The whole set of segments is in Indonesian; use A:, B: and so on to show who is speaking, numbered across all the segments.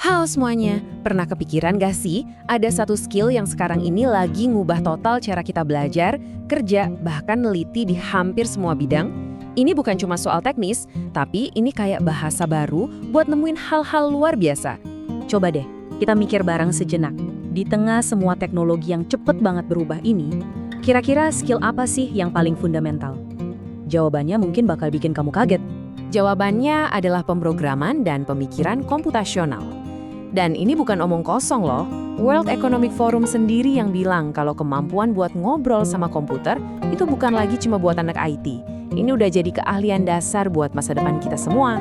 A: Halo semuanya, pernah kepikiran gak sih ada satu skill yang sekarang ini lagi ngubah total cara kita belajar, kerja, bahkan neliti di hampir semua bidang? Ini bukan cuma soal teknis, tapi ini kayak bahasa baru buat nemuin hal-hal luar biasa.
B: Coba deh, kita mikir bareng sejenak. Di tengah semua teknologi yang cepet banget berubah ini, kira-kira skill apa sih yang paling fundamental? Jawabannya mungkin bakal bikin kamu kaget.
A: Jawabannya adalah pemrograman dan pemikiran komputasional. Dan ini bukan omong kosong loh. World Economic Forum sendiri yang bilang kalau kemampuan buat ngobrol sama komputer itu bukan lagi cuma buat anak IT. Ini udah jadi keahlian dasar buat masa depan kita semua.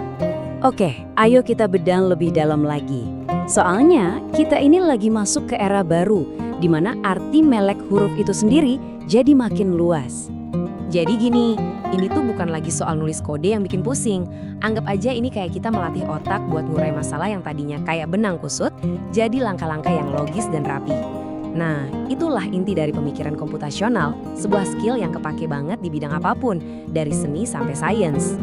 B: Oke, ayo kita bedah lebih dalam lagi. Soalnya, kita ini lagi masuk ke era baru, di mana arti melek huruf itu sendiri jadi makin luas.
A: Jadi gini, ini tuh bukan lagi soal nulis kode yang bikin pusing. Anggap aja ini kayak kita melatih otak buat ngurai masalah yang tadinya kayak benang kusut, jadi langkah-langkah yang logis dan rapi. Nah, itulah inti dari pemikiran komputasional, sebuah skill yang kepake banget di bidang apapun, dari seni sampai sains.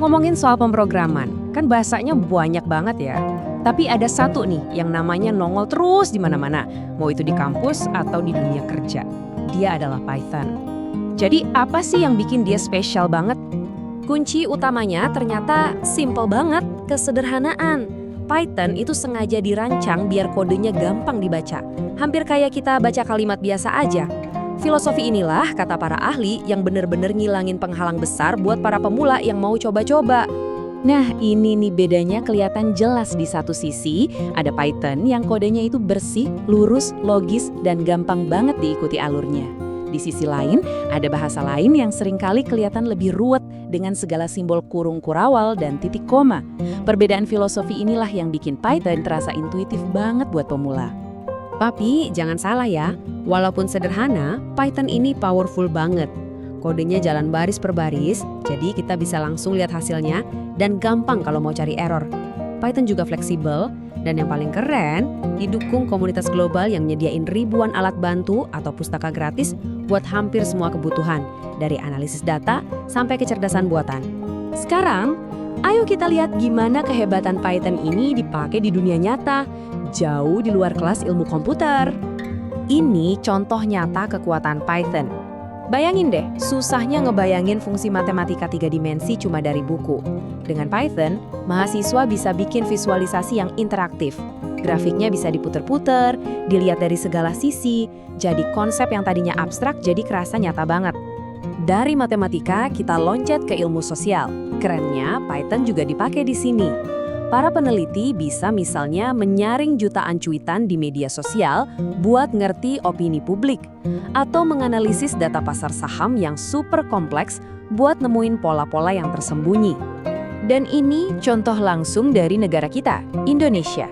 A: Ngomongin soal pemrograman, kan bahasanya banyak banget ya. Tapi ada satu nih yang namanya nongol terus di mana-mana, mau itu di kampus atau di dunia kerja. Dia adalah Python. Jadi apa sih yang bikin dia spesial banget? Kunci utamanya ternyata simple banget, kesederhanaan. Python itu sengaja dirancang biar kodenya gampang dibaca. Hampir kayak kita baca kalimat biasa aja. Filosofi inilah, kata para ahli, yang bener-bener ngilangin penghalang besar buat para pemula yang mau coba-coba. Nah, ini nih bedanya kelihatan jelas di satu sisi, ada Python yang kodenya itu bersih, lurus, logis, dan gampang banget diikuti alurnya. Di sisi lain, ada bahasa lain yang seringkali kelihatan lebih ruwet dengan segala simbol kurung kurawal dan titik koma. Perbedaan filosofi inilah yang bikin Python terasa intuitif banget buat pemula. Tapi jangan salah ya, walaupun sederhana, Python ini powerful banget. Kodenya jalan baris per baris, jadi kita bisa langsung lihat hasilnya dan gampang kalau mau cari error. Python juga fleksibel, dan yang paling keren, didukung komunitas global yang nyediain ribuan alat bantu atau pustaka gratis buat hampir semua kebutuhan, dari analisis data sampai kecerdasan buatan. Sekarang, ayo kita lihat gimana kehebatan Python ini dipakai di dunia nyata, jauh di luar kelas ilmu komputer. Ini contoh nyata kekuatan Python. Bayangin deh, susahnya ngebayangin fungsi matematika 3 dimensi cuma dari buku. Dengan Python, mahasiswa bisa bikin visualisasi yang interaktif. Grafiknya bisa diputer-puter, dilihat dari segala sisi, jadi konsep yang tadinya abstrak jadi kerasa nyata banget. Dari matematika, kita loncat ke ilmu sosial. Kerennya, Python juga dipakai di sini. Para peneliti bisa misalnya menyaring jutaan cuitan di media sosial buat ngerti opini publik, atau menganalisis data pasar saham yang super kompleks buat nemuin pola-pola yang tersembunyi. Dan ini contoh langsung dari negara kita, Indonesia.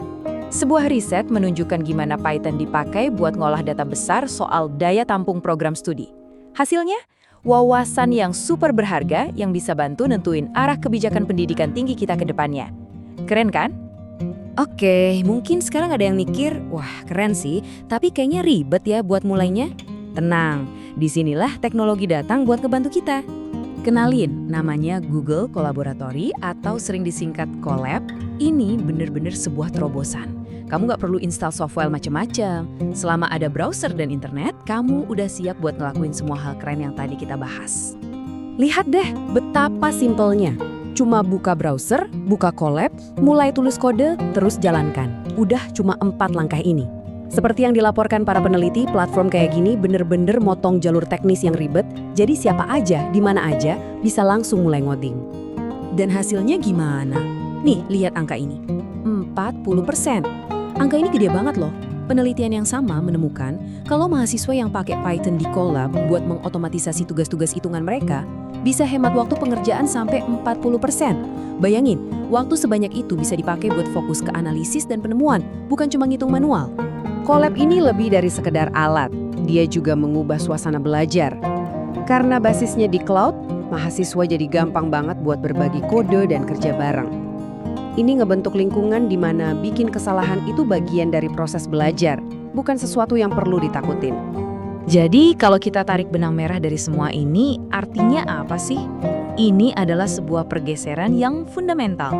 A: Sebuah riset menunjukkan gimana Python dipakai buat ngolah data besar soal daya tampung program studi. Hasilnya, wawasan yang super berharga yang bisa bantu nentuin arah kebijakan pendidikan tinggi kita ke depannya. Keren kan? Oke, mungkin sekarang ada yang mikir, wah keren sih, tapi kayaknya ribet ya buat mulainya. Tenang, disinilah teknologi datang buat ngebantu kita. Kenalin, namanya Google Kolaboratory atau sering disingkat Colab. Ini bener-bener sebuah terobosan. Kamu nggak perlu install software macam-macam. Selama ada browser dan internet, kamu udah siap buat ngelakuin semua hal keren yang tadi kita bahas. Lihat deh betapa simpelnya. Cuma buka browser, buka Colab, mulai tulis kode, terus jalankan. Udah cuma 4 langkah ini. Seperti yang dilaporkan para peneliti, platform kayak gini bener-bener motong jalur teknis yang ribet, jadi siapa aja, di mana aja, bisa langsung mulai ngoding. Dan hasilnya gimana? Nih, lihat angka ini. 40%. Angka ini gede banget loh. Penelitian yang sama menemukan kalau mahasiswa yang pakai Python di Colab buat mengotomatisasi tugas-tugas hitungan mereka, bisa hemat waktu pengerjaan sampai 40%. Bayangin, waktu sebanyak itu bisa dipakai buat fokus ke analisis dan penemuan, bukan cuma ngitung manual. Colab ini lebih dari sekedar alat, dia juga mengubah suasana belajar. Karena basisnya di cloud, mahasiswa jadi gampang banget buat berbagi kode dan kerja bareng. Ini ngebentuk lingkungan di mana bikin kesalahan itu bagian dari proses belajar, bukan sesuatu yang perlu ditakutin. Jadi kalau kita tarik benang merah dari semua ini, artinya apa sih? Ini adalah sebuah pergeseran yang fundamental.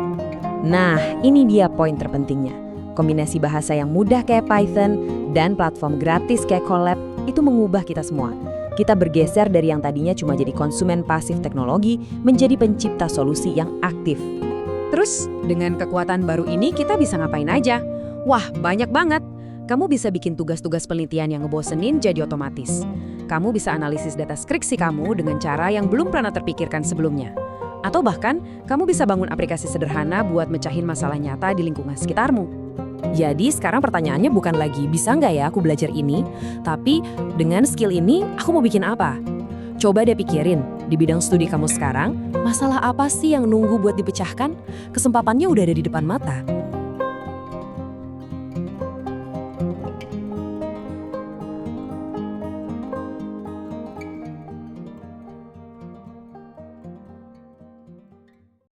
A: Nah, ini dia poin terpentingnya. Kombinasi bahasa yang mudah kayak Python dan platform gratis kayak Colab itu mengubah kita semua. Kita bergeser dari yang tadinya cuma jadi konsumen pasif teknologi menjadi pencipta solusi yang aktif. Terus, dengan kekuatan baru ini kita bisa ngapain aja? Wah, banyak banget. Kamu bisa bikin tugas-tugas penelitian yang ngebosenin jadi otomatis. Kamu bisa analisis data skripsi kamu dengan cara yang belum pernah terpikirkan sebelumnya. Atau bahkan, kamu bisa bangun aplikasi sederhana buat mecahin masalah nyata di lingkungan sekitarmu. Jadi sekarang pertanyaannya bukan lagi bisa nggak ya aku belajar ini, tapi dengan skill ini aku mau bikin apa? Coba deh pikirin, di bidang studi kamu sekarang, masalah apa sih yang nunggu buat dipecahkan? Kesempatannya udah ada di depan mata.